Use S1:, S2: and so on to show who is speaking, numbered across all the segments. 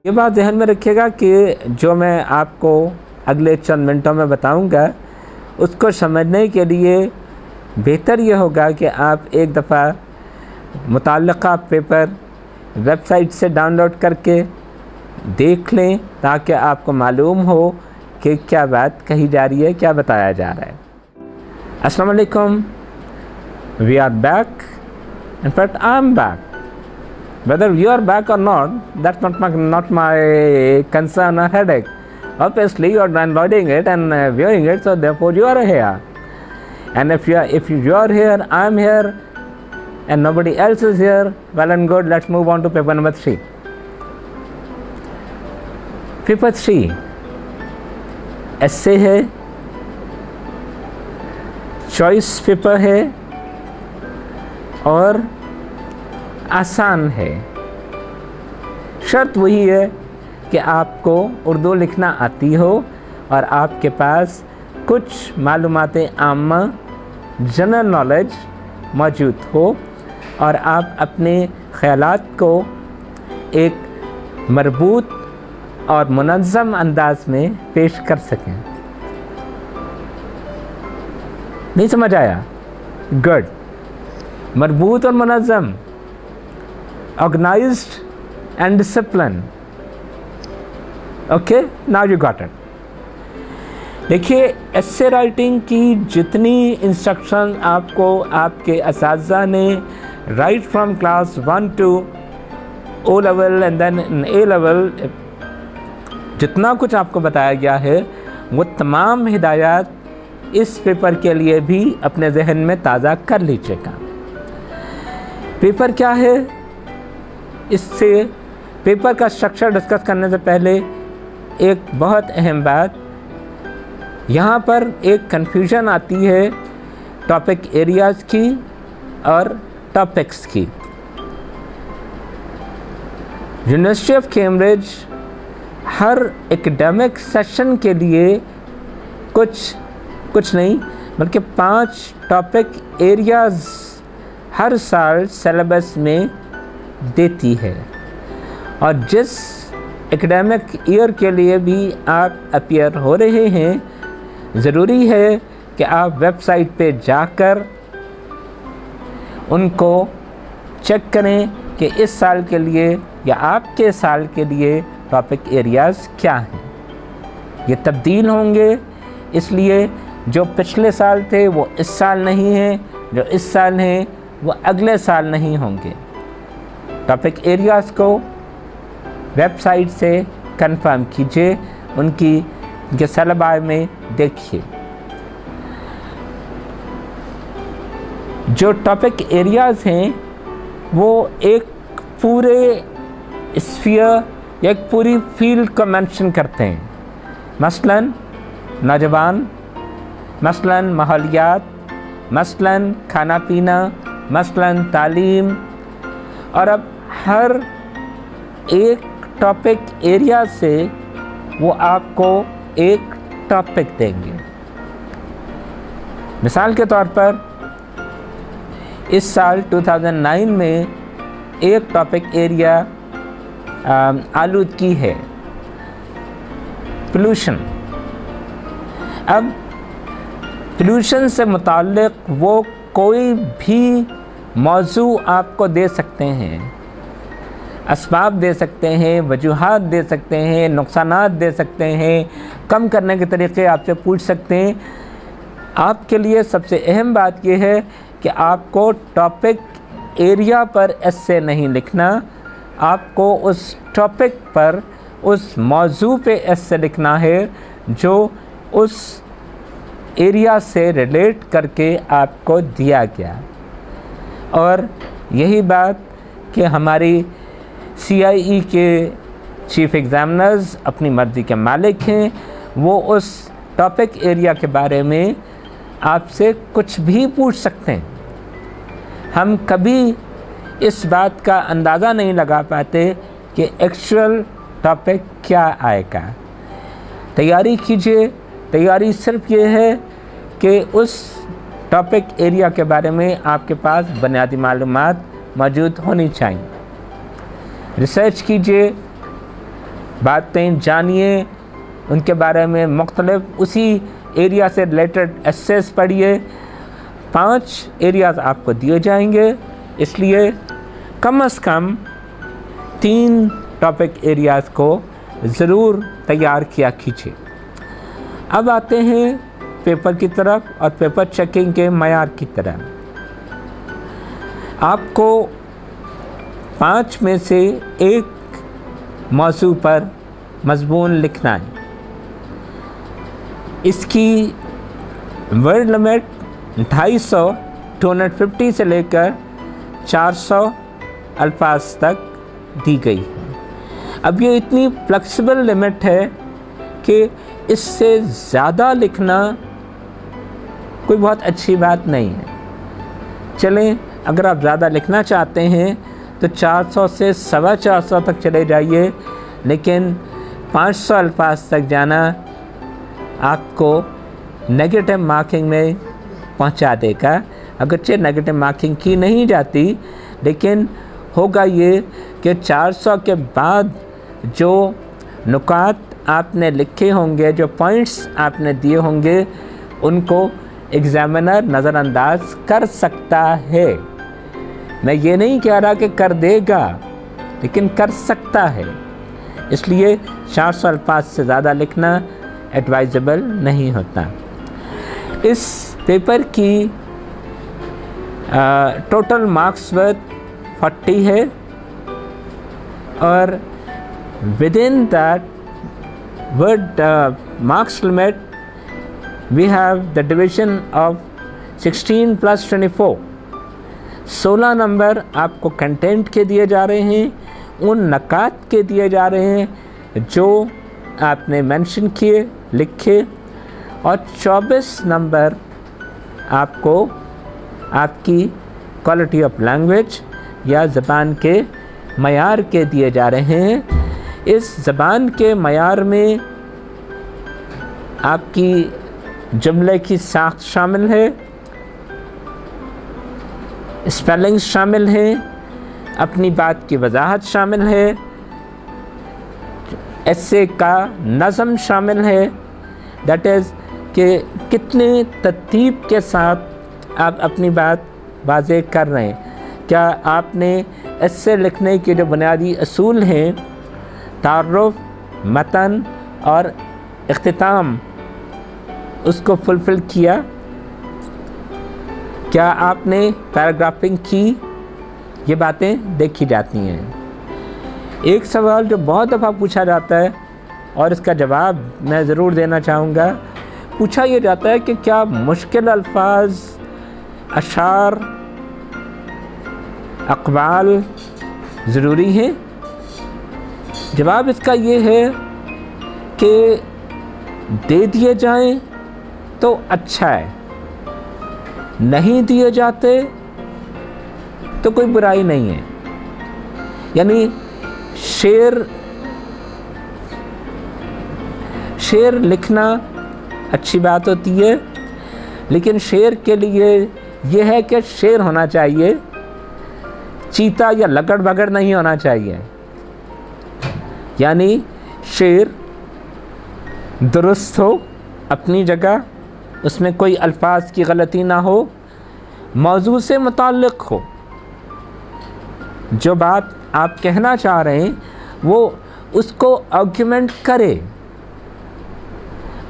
S1: ये बात ध्यान में रखिएगा कि जो मैं आपको अगले चंद मिनटों में बताऊंगा उसको समझने के लिए बेहतर ये होगा कि आप एक दफ़ा मुताल्लिक़ा पेपर वेबसाइट से डाउनलोड करके देख लें ताकि आपको मालूम हो कि क्या बात कही जा रही है, क्या बताया जा रहा है। अस्सलाम वालेकुम, we are back, in fact I am back. Whether you are back or not, that's not my concern or headache. Obviously, you are downloading it and viewing it, so therefore you are here. And if you are here, I am here, and nobody else is here, well and good. Let's move on to paper number 3. Paper 3 essay है, choice paper है और आसान है। शर्त वही है कि आपको उर्दू लिखना आती हो और आपके पास कुछ मालूमातें आमा जनरल नॉलेज मौजूद हो और आप अपने ख़यालात को एक मरबूत और मुनज़्ज़म अंदाज में पेश कर सकें। नहीं समझ आया? गुड। मरबूत और मुनज़्ज़म, organized and disciplined. Okay, now you got it. देखिए, एसे राइटिंग की जितनी इंस्ट्रक्शन आपको आपके असातिज़ा ने right from class 1 to O level and then A level जितना कुछ आपको बताया गया है वो तमाम हिदायत इस पेपर के लिए भी अपने जहन में ताज़ा कर लीजिएगा। पेपर क्या है? इससे पेपर का स्ट्रक्चर डिस्कस करने से पहले एक बहुत अहम बात, यहाँ पर एक कन्फ्यूजन आती है टॉपिक एरियाज़ की और टॉपिक्स की। University of Cambridge her academic session के लिए कुछ नहीं बल्कि 5 टॉपिक एरियाज़ हर साल सिलेबस में देती है और जिस एकेडमिक ईयर के लिए भी आप अपीयर हो रहे हैं ज़रूरी है कि आप वेबसाइट पे जाकर उनको चेक करें कि इस साल के लिए या आपके साल के लिए टॉपिक एरियाज़ क्या हैं। ये तब्दील होंगे, इसलिए जो पिछले साल थे वो इस साल नहीं हैं, जो इस साल हैं वो अगले साल नहीं होंगे। टॉपिक एरियाज़ को वेबसाइट से कंफर्म कीजिए, उनके सिलेबस में देखिए। जो टॉपिक एरियाज़ हैं वो एक पूरे स्फीयर या एक पूरी फील्ड को मेंशन करते हैं। मसलन नौजवान, मसलन माहौलियात, मसलन खाना पीना, मसलन तालीम, और अब हर एक टॉपिक एरिया से वो आपको एक टॉपिक देंगे। मिसाल के तौर पर इस साल 2009 में एक टॉपिक एरिया आलूदगी है, पोल्यूशन। अब पोल्यूशन से मुताल्लिक़ वो कोई भी मौजू आपको दे सकते हैं, असबाब दे सकते हैं, वजूहात दे सकते हैं, नुकसानात दे सकते हैं, कम करने के तरीक़े आपसे पूछ सकते हैं। आपके लिए सबसे अहम बात यह है कि आपको टॉपिक एरिया पर एस्से नहीं लिखना, आपको उस टॉपिक पर, उस मौजू पे एस्से लिखना है जो उस एरिया से रिलेट करके आपको दिया गया। और यही बात कि हमारी CIE के चीफ़ एग्ज़ामिनर्स अपनी मर्ज़ी के मालिक हैं, वो उस टॉपिक एरिया के बारे में आपसे कुछ भी पूछ सकते हैं। हम कभी इस बात का अंदाज़ा नहीं लगा पाते कि एक्चुअल टॉपिक क्या आएगा। तैयारी कीजिए, तैयारी सिर्फ ये है कि उस टॉपिक एरिया के बारे में आपके पास बुनियादी मालूमात मौजूद होनी चाहिए। रिसर्च कीजिए, बातें जानिए, उनके बारे में मुख्तलिफ उसी एरिया से रिलेटेड एसेस पढ़िए। 5 एरियाज़ आपको दिए जाएंगे, इसलिए कम से कम 3 टॉपिक एरियाज़ को ज़रूर तैयार किया कीजिए। अब आते हैं पेपर की तरफ और पेपर चेकिंग के मयार की तरफ। आपको 5 में से 1 मौजू पर मज़मून लिखना है। इसकी वर्ड लिमिट 250 250 से लेकर 400 अल्फाज तक दी गई है। अब ये इतनी फ्लेक्सिबल लिमिट है कि इससे ज़्यादा लिखना कोई बहुत अच्छी बात नहीं है। चलें, अगर आप ज़्यादा लिखना चाहते हैं तो 400 से 450 तक चले जाइए, लेकिन 500 अल्फाज तक जाना आपको नेगेटिव मार्किंग में पहुंचा देगा। अगरचे नेगेटिव मार्किंग की नहीं जाती, लेकिन होगा ये कि 400 के बाद जो नुकात आपने लिखे होंगे, जो पॉइंट्स आपने दिए होंगे, उनको एग्ज़ामिनर नज़रअंदाज कर सकता है। मैं ये नहीं कह रहा कि कर देगा, लेकिन कर सकता है। इसलिए 400 अल्फाज से ज़्यादा लिखना एडवाइजेबल नहीं होता। इस पेपर की टोटल मार्क्स वर्थ 40 है और within that word marks limit we have the division of 16 plus 24। 16 number आपको कंटेंट के दिए जा रहे हैं, उन नकात के दिए जा रहे हैं जो आपने मेंशन किए, लिखे, और 24 नंबर आपको आपकी क्वालिटी ऑफ लैंग्वेज या ज़बान के मयार के दिए जा रहे हैं। इस ज़बान के मयार में आपकी जुमले की साख्त शामिल है, स्पेलिंग्स शामिल हैं, अपनी बात की वजाहत शामिल है, ऐसे का नज़म शामिल है। दैट इज़ कि कितने तरतीब के साथ आप अपनी बात वाज़ेह कर रहे हैं। क्या आपने ऐसे लिखने के जो बुनियादी असूल हैं, तारुफ, मतन और इख्तिताम, उसको फुलफ़िल किया? क्या आपने पैराग्राफिंग की? ये बातें देखी जाती हैं। एक सवाल जो बहुत दफ़ा पूछा जाता है और इसका जवाब मैं ज़रूर देना चाहूँगा, पूछा ये जाता है कि क्या मुश्किल अल्फाज, अशार, अक़वाल ज़रूरी हैं? जवाब इसका ये है कि दे दिए जाएं तो अच्छा है, नहीं दिए जाते तो कोई बुराई नहीं है। यानी शेर लिखना अच्छी बात होती है, लेकिन शेर के लिए यह है कि शेर होना चाहिए, चीता या लगड़ बगड़ नहीं होना चाहिए। यानी शेर दुरुस्त हो अपनी जगह, उसमें कोई अल्फाज की गलती ना हो, मौजू से मुताल्लिक़ हो, जो बात आप कहना चाह रहे हैं वो उसको आर्ग्यूमेंट करे।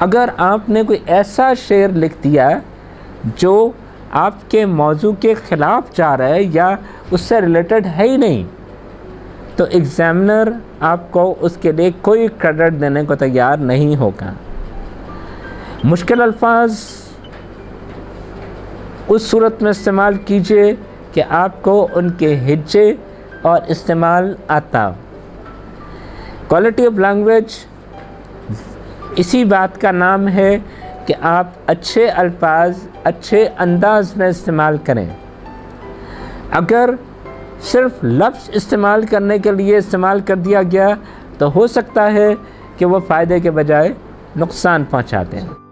S1: अगर आपने कोई ऐसा शेर लिख दिया जो आपके मौजू के ख़िलाफ़ जा रहा है या उससे रिलेटेड है ही नहीं, तो एग्ज़ामिनर आपको उसके लिए कोई क्रेडिट देने को तैयार नहीं होगा। मुश्किल अल्फाज उस सूरत में इस्तेमाल कीजिए कि आपको उनके हिज्जे और इस्तेमाल आता। क्वालिटी ऑफ लैंग्वेज इसी बात का नाम है कि आप अच्छे अल्फाज अच्छे अंदाज में इस्तेमाल करें। अगर सिर्फ लफ्ज़ इस्तेमाल करने के लिए इस्तेमाल कर दिया गया तो हो सकता है कि वो फ़ायदे के बजाय नुकसान पहुंचाते हैं।